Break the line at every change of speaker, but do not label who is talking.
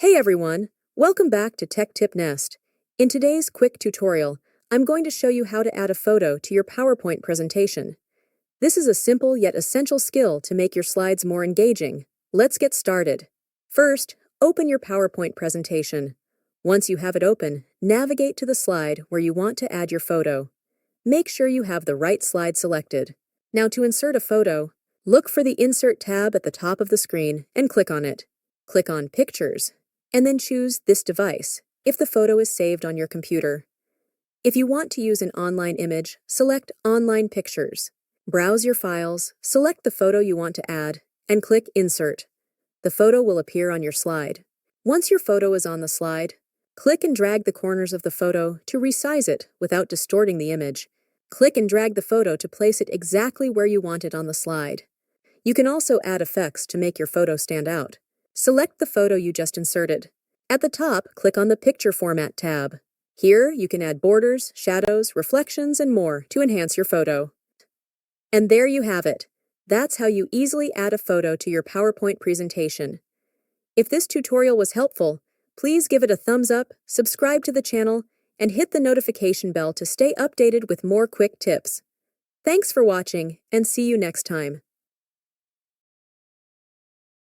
Hey everyone, welcome back to Tech Tip Nest. In today's quick tutorial, I'm going to show you how to add a photo to your PowerPoint presentation. This is a simple yet essential skill to make your slides more engaging. Let's get started. First, open your PowerPoint presentation. Once you have it open, navigate to the slide where you want to add your photo. Make sure you have the right slide selected. Now to insert a photo, look for the Insert tab at the top of the screen and click on it. Click on Pictures, and then choose This device if the photo is saved on your computer. If you want to use an online image, select Online Pictures. Browse your files, select the photo you want to add, and click Insert. The photo will appear on your slide. Once your photo is on the slide, click and drag the corners of the photo to resize it without distorting the image. Click and drag the photo to place it exactly where you want it on the slide. You can also add effects to make your photo stand out. Select the photo you just inserted. At the top, click on the Picture Format tab. Here, you can add borders, shadows, reflections, and more to enhance your photo. And there you have it. That's how you easily add a photo to your PowerPoint presentation. If this tutorial was helpful, please give it a thumbs up, subscribe to the channel, and hit the notification bell to stay updated with more quick tips. Thanks for watching, and see you next time.